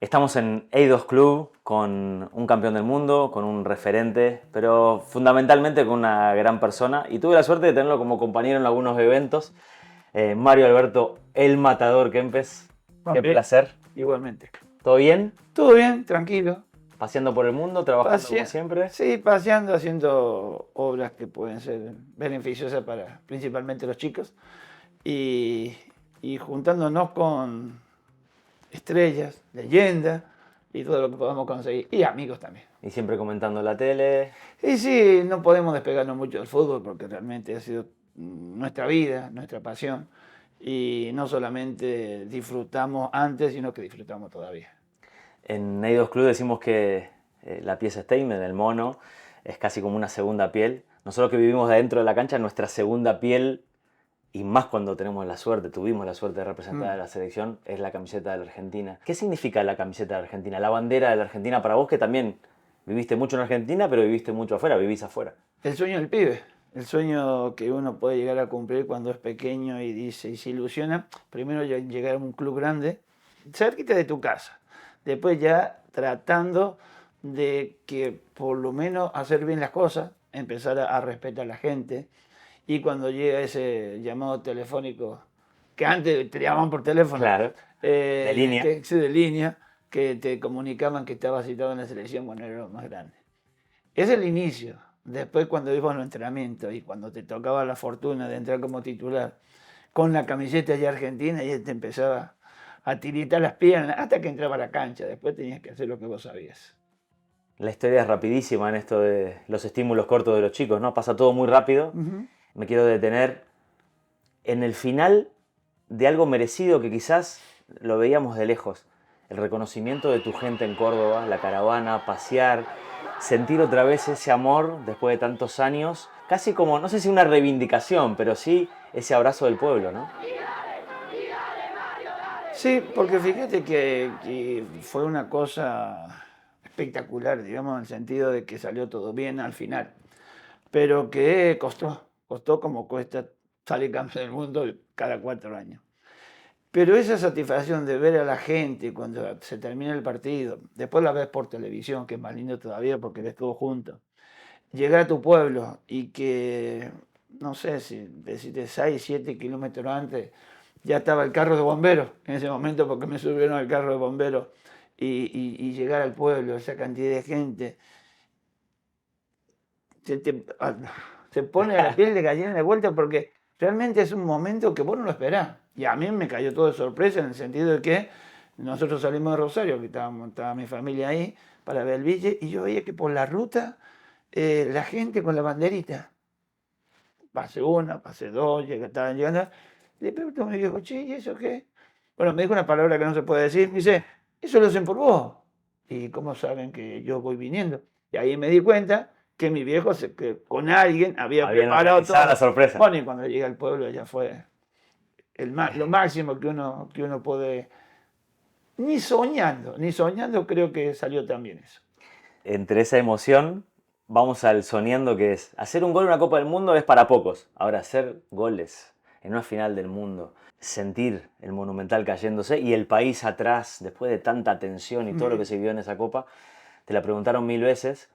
Estamos en Eidos Club con un campeón del mundo, con un referente, pero fundamentalmente con una gran persona. Y tuve la suerte de tenerlo como compañero en algunos eventos. Mario Alberto, el Matador Kempes. Qué Bien, placer. igualmente. ¿Todo bien? Todo bien, tranquilo. Paseando por el mundo, trabajando como siempre. Sí, paseando, haciendo obras que pueden ser beneficiosas para principalmente los chicos y, y juntándonos con estrellas, leyendas y todo lo que podamos conseguir. Y amigos también. Y siempre comentando la tele. Y sí, no podemos despegarnos mucho del fútbol porque realmente ha sido nuestra vida, nuestra pasión. Y no solamente disfrutamos antes, sino que disfrutamos todavía. En Eidos Club decimos que la pieza Statement, el mono, es casi como una segunda piel. Nosotros que vivimos dentro de la cancha, nuestra segunda piel, y más cuando tuvimos la suerte de representar a la selección, es la camiseta de la Argentina. ¿Qué significa la camiseta de la Argentina? La bandera de la Argentina para vos, que también viviste mucho en Argentina, pero viviste mucho afuera, vivís afuera. El sueño del pibe, el sueño que uno puede llegar a cumplir cuando es pequeño y dice y se ilusiona. Primero llegar a un club grande, cerquita de tu casa. Después ya tratando de que por lo menos hacer bien las cosas, empezar a respetar a la gente. Y cuando llega ese llamado telefónico, que antes te llamaban por teléfono, Claro, de línea. de línea, que te comunicaban que estabas citado en la selección, bueno, era lo más grande. Es el inicio. Después cuando ibas a los entrenamientos y cuando te tocaba la fortuna de entrar como titular con la camiseta de Argentina, y te empezaba a tiritar las piernas hasta que entraba a la cancha. Después tenías que hacer lo que vos sabías. La historia es rapidísima en esto de los estímulos cortos de los chicos, ¿no? Pasa todo muy rápido. Me quiero detener en el final de algo merecido que quizás lo veíamos de lejos. El reconocimiento de tu gente en Córdoba, la caravana, pasear, sentir otra vez ese amor después de tantos años, casi como, no sé si una reivindicación, pero sí ese abrazo del pueblo, ¿no? Sí, porque fíjate que fue una cosa espectacular, digamos, en el sentido de que salió todo bien al final, pero que costó como cuesta salir campeón del mundo cada 4 años. Pero esa satisfacción de ver a la gente cuando se termina el partido, después la ves por televisión, que es más lindo todavía porque ves todo junto. Llegar a tu pueblo y que, no sé, si deciste 6, 7 kilómetros antes, ya estaba el carro de bomberos en ese momento porque me subieron al carro de bomberos y llegar al pueblo, esa cantidad de gente, se te, se pone la piel de gallina de vuelta porque realmente es un momento que vos no lo esperás. Y a mí me cayó todo de sorpresa en el sentido de que nosotros salimos de Rosario, que estaba mi familia ahí, para ver el Ville, y yo veía que por la ruta la gente con la banderita, pase una, pase dos, estaban llegando, le pregunto a mi viejo, che, ¿y eso qué? Bueno, me dijo una palabra que no se puede decir, me dice, eso lo hacen por vos. ¿Y cómo saben que yo voy viniendo? Y ahí me di cuenta que mi viejo que con alguien había preparado todo. La sorpresa. Bueno, y cuando llegué al pueblo ya fue lo máximo que uno puede, ni soñando creo que salió también eso. Entre esa emoción, vamos al soñando, que es hacer un gol en una Copa del Mundo es para pocos. Ahora, hacer goles en una final del mundo, sentir el Monumental cayéndose y el país atrás, después de tanta tensión y todo lo que se vivió en esa Copa, te la preguntaron 1000 veces.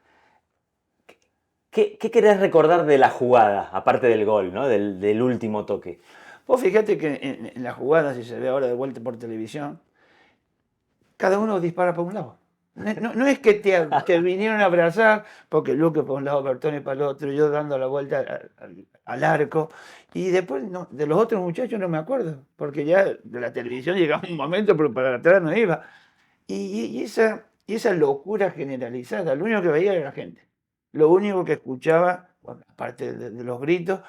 ¿Qué querés recordar de la jugada, aparte del gol, ¿no? del último toque? Vos fíjate que en la jugada, si se ve ahora de vuelta por televisión, cada uno dispara por un lado. No es que te vinieron a abrazar, porque Luque para un lado, Bertoni para el otro, yo dando la vuelta al arco. Y después de los otros muchachos no me acuerdo, porque ya de la televisión llegaba un momento, pero para atrás no iba. Y esa locura generalizada, lo único que veía era la gente. Lo único que escuchaba, bueno, aparte de los gritos,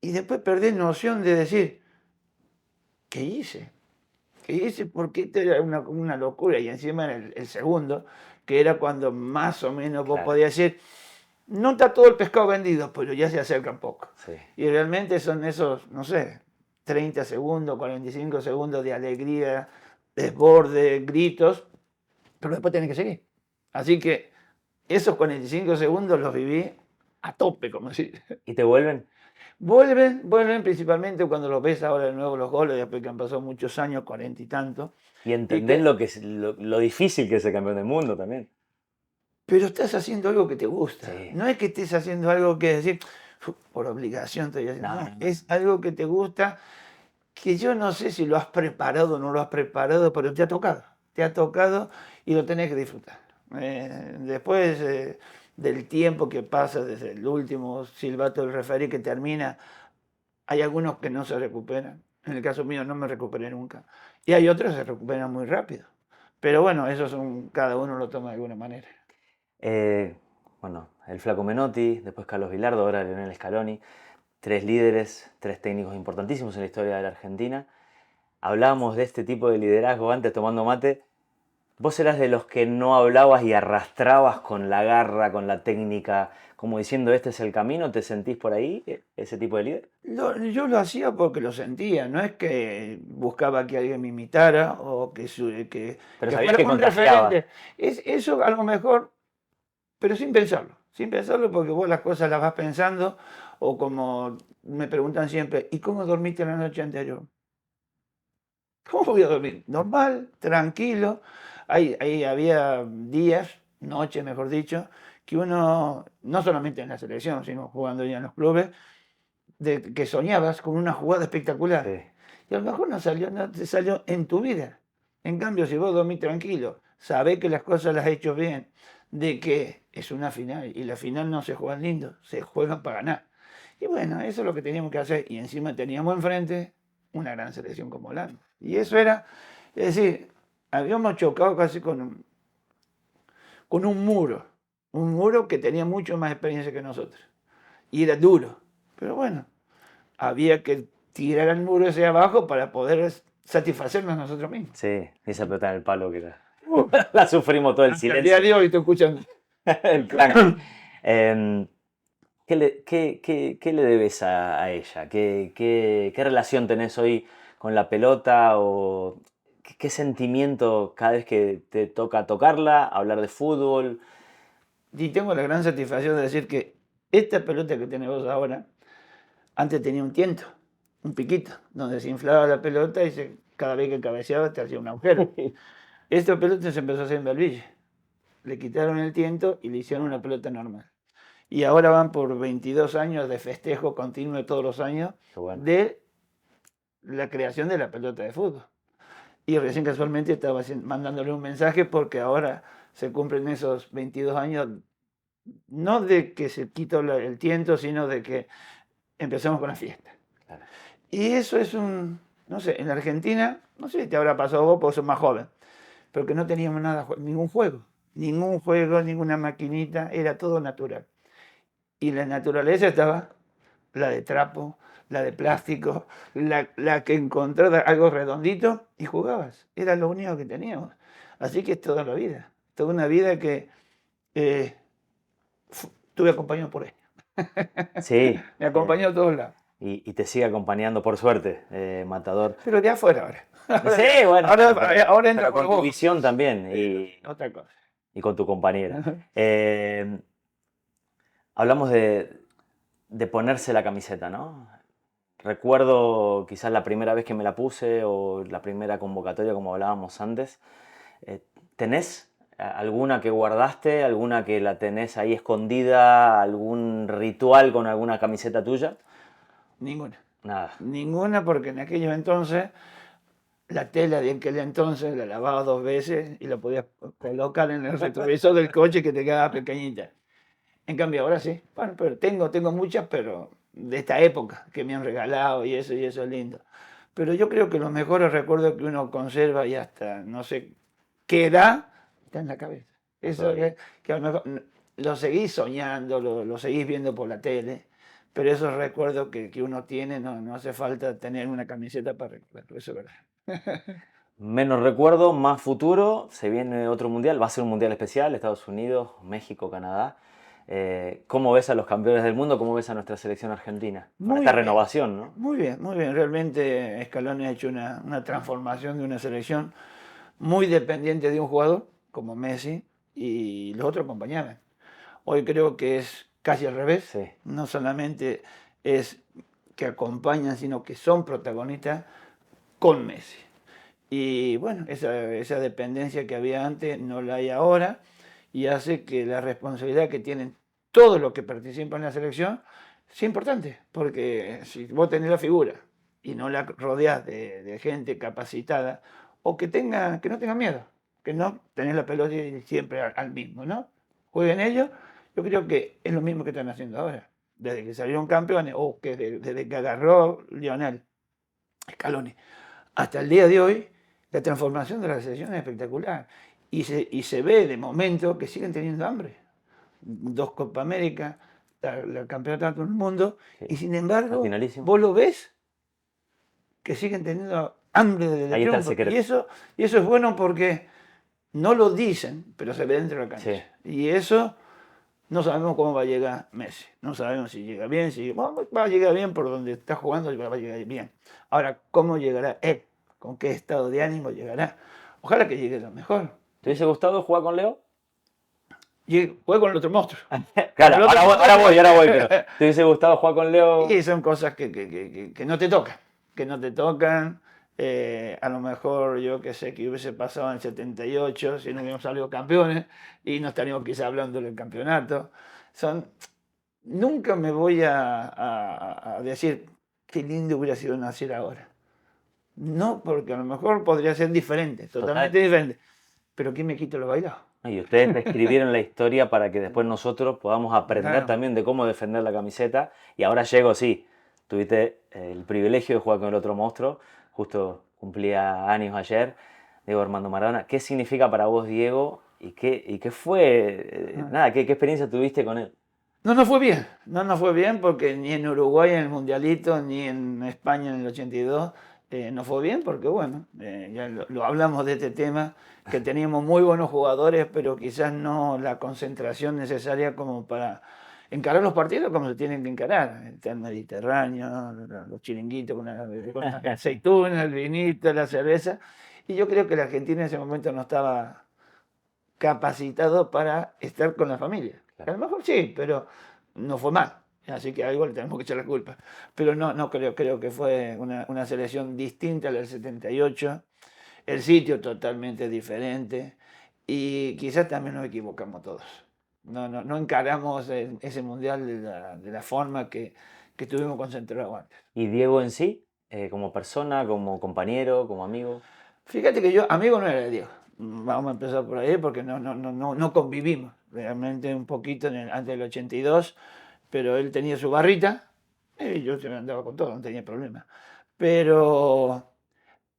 y después perdí noción de decir, ¿qué hice? ¿Qué hice? Porque esto era una locura. Y encima era el segundo, que era cuando más o menos vos podías decir, no está todo el pescado vendido, pero ya se acerca un poco. Sí. Y realmente son esos, no sé, 30 segundos, 45 segundos de alegría, desborde, gritos, pero después tenés que seguir. Así que esos 45 segundos los viví a tope, como decir. ¿Y te vuelven? Vuelven principalmente cuando los ves ahora de nuevo los goles, después que han pasado muchos años, 40 y tanto. Y entendés lo difícil que es ser campeón del mundo también. Pero estás haciendo algo que te gusta. Sí. No es que estés haciendo algo que decir, por obligación estoy haciendo. No, es algo que te gusta, que yo no sé si lo has preparado o no lo has preparado, pero te ha tocado. Te ha tocado y lo tenés que disfrutar. Después del tiempo que pasa desde el último silbato del referee que termina, hay algunos que no se recuperan. En el caso mío no me recuperé nunca. Y hay otros que se recuperan muy rápido. Pero bueno, cada uno lo toma de alguna manera. Bueno, el Flaco Menotti, después Carlos Bilardo, ahora Lionel Scaloni. 3 líderes, 3 técnicos importantísimos en la historia de la Argentina. Hablábamos de este tipo de liderazgo antes tomando mate. ¿Vos eras de los que no hablabas y arrastrabas con la garra, con la técnica, como diciendo este es el camino? ¿Te sentís por ahí, ese tipo de líder? Yo lo hacía porque lo sentía, no es que buscaba que alguien me imitara o que Pero que sabías fuera que un contagiaba. referente. Eso a lo mejor, pero sin pensarlo porque vos las cosas las vas pensando o como me preguntan siempre, ¿y cómo dormiste la noche anterior? ¿Cómo voy a dormir? Normal, tranquilo. Ahí había días, noches mejor dicho, que uno, no solamente en la selección, sino jugando ya en los clubes, que soñabas con una jugada espectacular. Sí. Y a lo mejor no te salió en tu vida. En cambio, si vos dormís tranquilo, sabés que las cosas las has hecho bien, de que es una final, y la final no se juegan lindo, se juegan para ganar. Y bueno, eso es lo que teníamos que hacer. Y encima teníamos enfrente una gran selección como Holanda. Y eso era, es decir, habíamos chocado casi con un muro que tenía mucho más experiencia que nosotros. Y era duro. Pero bueno, había que tirar el muro ese abajo para poder satisfacernos nosotros mismos. Sí, esa pelota en el palo que la sufrimos todo el Hasta el silencio. día de hoy te escuchan. El plan. ¿Qué le debes a ella? ¿Qué relación tenés hoy con la pelota? ¿O qué sentimiento cada vez que te toca tocarla, hablar de fútbol? Y tengo la gran satisfacción de decir que esta pelota que tenés vos ahora, antes tenía un tiento, un piquito, donde se inflaba la pelota y cada vez que cabeceaba te hacía un agujero. Esta pelota se empezó a hacer en Belville. Le quitaron el tiento y le hicieron una pelota normal. Y ahora van por 22 años de festejo continuo todos los años Bueno. de la creación de la pelota de fútbol. Y recién casualmente estaba mandándole un mensaje porque ahora se cumplen esos 22 años, no de que se quitó el tiento, sino de que empezamos con la fiesta. Claro. Y eso es no sé, en la Argentina, no sé si te habrá pasado a vos porque sos más joven, pero que no teníamos nada, ningún juego, ninguna maquinita, era todo natural. Y la naturaleza estaba la de trapo, la de plástico, la que encontraba algo redondito y jugabas. Era lo único que teníamos. Así que es toda la vida. Toda una vida que estuve acompañado por ella. Sí. Me acompañó a todos lados. Y te sigue acompañando, por suerte, Matador. Pero de afuera ahora. Sí, bueno. Ahora entra con tu visión también. Otra cosa. Y con tu compañera. Hablamos de ponerse la camiseta, ¿no? Recuerdo quizás la primera vez que me la puse o la primera convocatoria, como hablábamos antes. ¿Tenés alguna que guardaste, alguna que la tenés ahí escondida, algún ritual con alguna camiseta tuya? Ninguna. Nada. Ninguna, porque en aquellos entonces la tela de aquel entonces la lavaba 2 veces y la podías colocar en el retrovisor del coche que te quedaba pequeñita. En cambio ahora sí. Bueno, pero tengo muchas, pero de esta época que me han regalado y eso es lindo. Pero yo creo que los mejores recuerdos que uno conserva y hasta no sé qué edad está en la cabeza. Eso es que a lo mejor lo seguís soñando, lo seguís viendo por la tele, pero esos recuerdos que uno tiene no hace falta tener una camiseta para recordarlo, eso es verdad. Menos recuerdo, más futuro, se viene otro mundial, va a ser un mundial especial, Estados Unidos, México, Canadá. ¿Cómo ves a los campeones del mundo? ¿Cómo ves a nuestra selección argentina? Con esta renovación, ¿no? Muy bien. Realmente Scaloni ha hecho una transformación de una selección muy dependiente de un jugador, como Messi, y los otros acompañaban. Hoy creo que es casi al revés. Sí. No solamente es que acompañan, sino que son protagonistas con Messi. Y bueno, esa dependencia que había antes no la hay ahora y hace que la responsabilidad que tienen todos los que participan en la selección sea importante, porque si vos tenés la figura y no la rodeás de gente capacitada, o que no tenga miedo, que no tenés la pelota y siempre al mismo, ¿no? Jueguen ellos, yo creo que es lo mismo que están haciendo ahora, desde que salieron campeones, o que desde que agarró Lionel Scaloni hasta el día de hoy, la transformación de la selección es espectacular. Y se ve de momento que siguen teniendo hambre. 2 Copa América, el campeonato del mundo, Sí. y sin embargo, Finalísimo. vos lo ves que siguen teniendo hambre de Ahí está el triunfo. secreto. Y eso es bueno porque no lo dicen, pero se ve dentro de la cancha. Sí. Y eso no sabemos cómo va a llegar Messi. No sabemos si llega bien, si va a llegar bien por donde está jugando, va a llegar bien. Ahora, ¿cómo llegará él? ¿Con qué estado de ánimo llegará? Ojalá que llegue lo mejor. ¿Te hubiese gustado jugar con Leo? Juega con el otro monstruo. Claro, ahora voy, pero ¿te hubiese gustado jugar con Leo? Y son cosas que no te tocan, que no te tocan. A lo mejor yo que sé que hubiese pasado en el 78 si no hubiéramos salido campeones y no estaríamos quizá hablando del campeonato. Nunca me voy a decir qué lindo hubiera sido nacer ahora. No, porque a lo mejor podría ser diferente, totalmente diferente. Pero ¿quién me quita lo bailado? Y ustedes escribieron la historia para que después nosotros podamos aprender Claro. también de cómo defender la camiseta. Y ahora llego, sí, tuviste el privilegio de jugar con el otro monstruo. Justo cumplía años ayer, Diego Armando Maradona. ¿Qué significa para vos, Diego? ¿Y qué fue? ¿Qué experiencia tuviste con él? No nos fue bien, no nos fue bien porque ni en Uruguay en el Mundialito, ni en España en el 82 no fue bien porque bueno, ya lo hablamos de este tema, que teníamos muy buenos jugadores, pero quizás no la concentración necesaria como para encarar los partidos como se tienen que encarar. Está el Mediterráneo, los chiringuitos con la aceituna, el vinito, la cerveza. Y yo creo que la Argentina en ese momento no estaba capacitado para estar con la familia. Claro. A lo mejor sí, pero no fue mal. Así que a algo le tenemos que echar la culpa. Pero no creo que fue una selección distinta a la del 78. El sitio totalmente diferente. Y quizás también nos equivocamos todos. No encaramos ese mundial de la forma que estuvimos concentrados antes. ¿Y Diego en sí? Como persona, como compañero, como amigo. Fíjate que yo, amigo no era de Diego. Vamos a empezar por ahí porque no convivimos. Realmente un poquito antes del 82, pero él tenía su barrita y yo se me andaba con todo, no tenía problema. Pero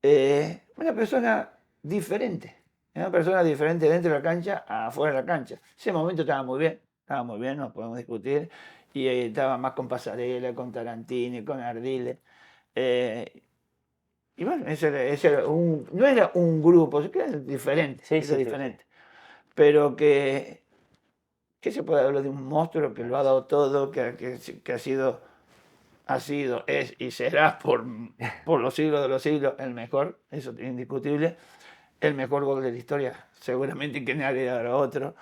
una persona diferente dentro de la cancha a afuera de la cancha. Ese momento estaba muy bien, no podemos discutir. Y estaba más con Pasarela, con Tarantini, con Ardile. Y bueno, no era un grupo, era diferente, Sí, era sí, diferente. Pero que se puede hablar de un monstruo que lo ha dado todo, que ha sido, es y será por los siglos de los siglos el mejor, eso es indiscutible, el mejor gol de la historia, seguramente que nadie hará otro.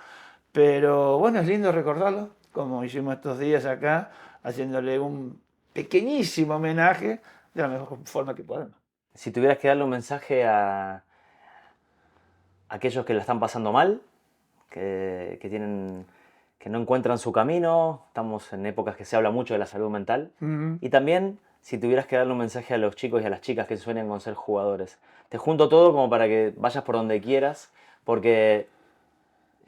Pero bueno, es lindo recordarlo, como hicimos estos días acá, haciéndole un pequeñísimo homenaje de la mejor forma que podamos. Si tuvieras que darle un mensaje a aquellos que la están pasando mal, que no encuentran su camino, estamos en épocas que se habla mucho de la salud mental, y también si tuvieras que darle un mensaje a los chicos y a las chicas que sueñan con ser jugadores. Te junto todo como para que vayas por donde quieras, porque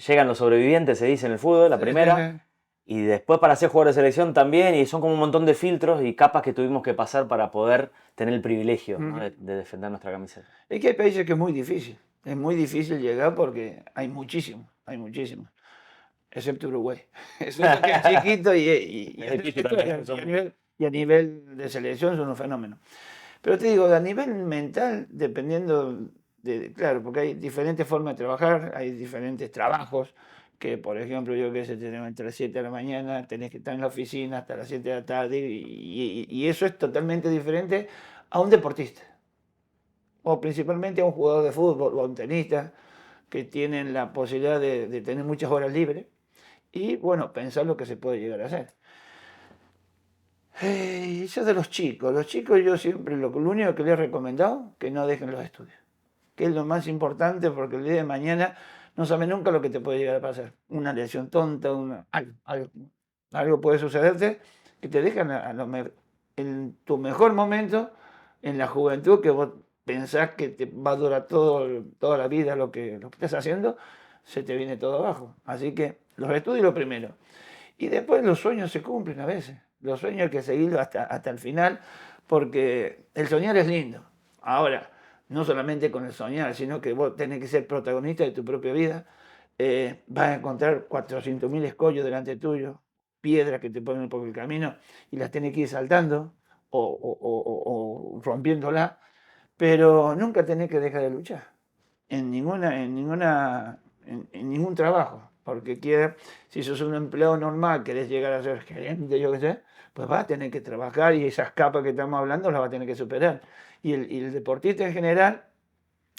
llegan los sobrevivientes, se dice en el fútbol, la primera, y después para ser jugador de selección también, y son como un montón de filtros y capas que tuvimos que pasar para poder tener el privilegio, ¿no?, de defender nuestra camiseta. Es que hay países que es muy difícil llegar porque hay muchísimos, excepto Uruguay. Es uno que es chiquito y a nivel de selección son un fenómeno. Pero te digo, a nivel mental, dependiendo claro, porque hay diferentes formas de trabajar, hay diferentes trabajos, que por ejemplo yo que sé, tenemos entre las 7 de la mañana, tenés que estar en la oficina hasta las 7 de la tarde, y eso es totalmente diferente a un deportista, o principalmente a un jugador de fútbol o a un tenista, que tienen la posibilidad de tener muchas horas libres y, bueno, pensar lo que se puede llegar a hacer. Eso de los chicos yo siempre lo único que les he recomendado, que no dejen los estudios, que es lo más importante porque el día de mañana no sabes nunca lo que te puede llegar a pasar. Una lesión tonta, algo puede sucederte que te dejan en tu mejor momento, en la juventud, que vos pensás que te va a durar toda la vida lo que estás haciendo, se te viene todo abajo. Así que los estudios lo primero. Y después los sueños se cumplen a veces. Los sueños hay que seguirlos hasta el final, porque el soñar es lindo. Ahora, no solamente con el soñar, sino que vos tenés que ser protagonista de tu propia vida. Vas a encontrar 400.000 escollos delante tuyo, piedras que te ponen por el camino, y las tenés que ir saltando o rompiéndolas, pero nunca tenés que dejar de luchar en ningún trabajo. Porque si sos un empleado normal, querés llegar a ser gerente, yo qué sé, pues vas a tener que trabajar y esas capas que estamos hablando las vas a tener que superar. Y el deportista en general,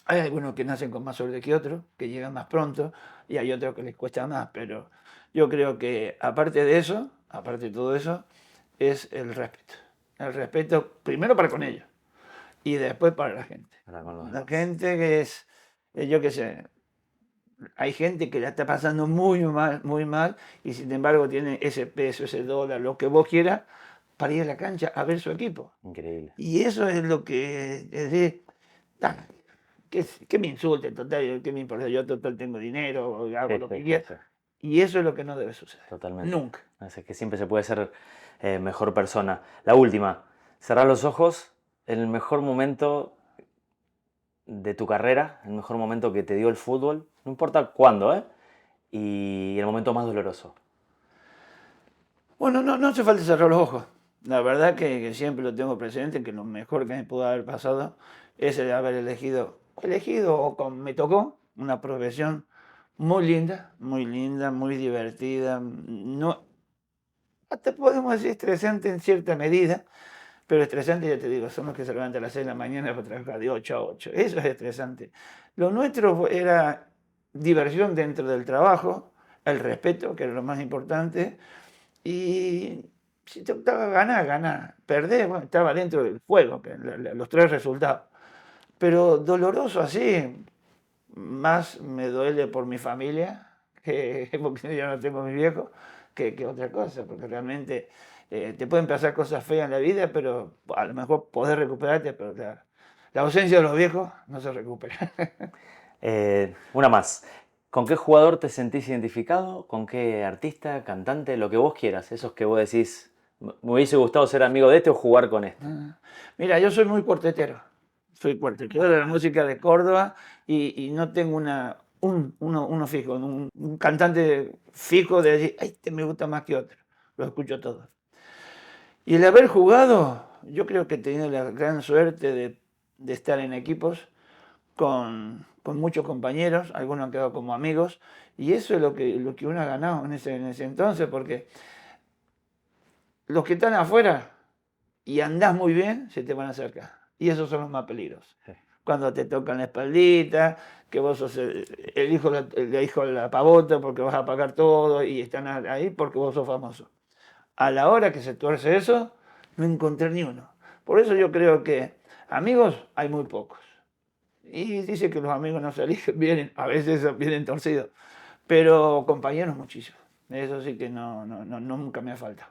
hay algunos que nacen con más suerte que otros, que llegan más pronto, y hay otros que les cuesta más, pero yo creo que aparte de todo eso, es el respeto. El respeto primero para con ellos y después para la gente. La gente que es, yo qué sé, hay gente que la está pasando muy mal, y sin embargo tiene ese peso, ese dólar, lo que vos quieras, para ir a la cancha a ver su equipo. Increíble. Y eso es lo que es decir, que me insulte, total, ¿qué me importa? Yo total tengo dinero, hago lo que quiera. Y eso es lo que no debe suceder. Totalmente. Nunca. Es que siempre se puede ser mejor persona. La última, cerrar los ojos, el mejor momento de tu carrera, el mejor momento que te dio el fútbol, no importa cuándo, y el momento más doloroso. Bueno, no hace falta cerrar los ojos. La verdad que siempre lo tengo presente, que lo mejor que me pudo haber pasado es el haber elegido me tocó una profesión muy linda, muy divertida. No, hasta podemos decir estresante en cierta medida, pero estresante, ya te digo, son los que se levantan a las 6 de la mañana para trabajar de 8 a 8. Eso es estresante. Lo nuestro era diversión dentro del trabajo, el respeto, que era lo más importante, y si te gustaba ganar, perder, bueno, estaba dentro del juego, que los tres resultados. Pero doloroso así, más me duele por mi familia, porque yo no tengo mi viejo, que otra cosa, porque realmente te pueden pasar cosas feas en la vida, pero a lo mejor podés recuperarte, pero la ausencia de los viejos no se recupera. Una más. ¿Con qué jugador te sentís identificado? ¿Con qué artista, cantante, lo que vos quieras? Esos que vos decís, me hubiese gustado ser amigo de este o jugar con este. Mira, yo soy muy cuartetero. Soy cuartetero de la música de Córdoba y no tengo uno fijo, un cantante fijo de decir, este me gusta más que otro. Lo escucho todos. Y el haber jugado, yo creo que he tenido la gran suerte de estar en equipos con muchos compañeros, algunos han quedado como amigos, y eso es lo que uno ha ganado en ese entonces, porque los que están afuera y andás muy bien, se te van a acercar, y esos son los más peligrosos. Sí. Cuando te tocan la espaldita, que vos sos el hijo de la pavota porque vas a pagar todo, y están ahí porque vos sos famoso. A la hora que se tuerce eso, no encontré ni uno. Por eso yo creo que amigos hay muy pocos. Y dice que los amigos no se eligen, a veces vienen torcidos, pero compañeros muchísimos. Eso sí que nunca me ha faltado.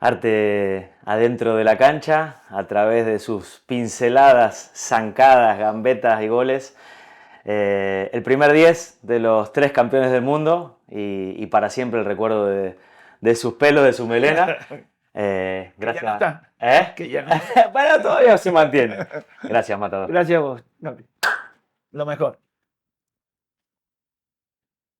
Arte adentro de la cancha, a través de sus pinceladas, zancadas, gambetas y goles. El primer 10 de los 3 campeones del mundo y para siempre el recuerdo de sus pelos, de su melena. Gracias. Que ya no ¿Eh? Que ya no. Bueno, todavía se mantiene. Gracias, Matador. Gracias a vos. Lo mejor.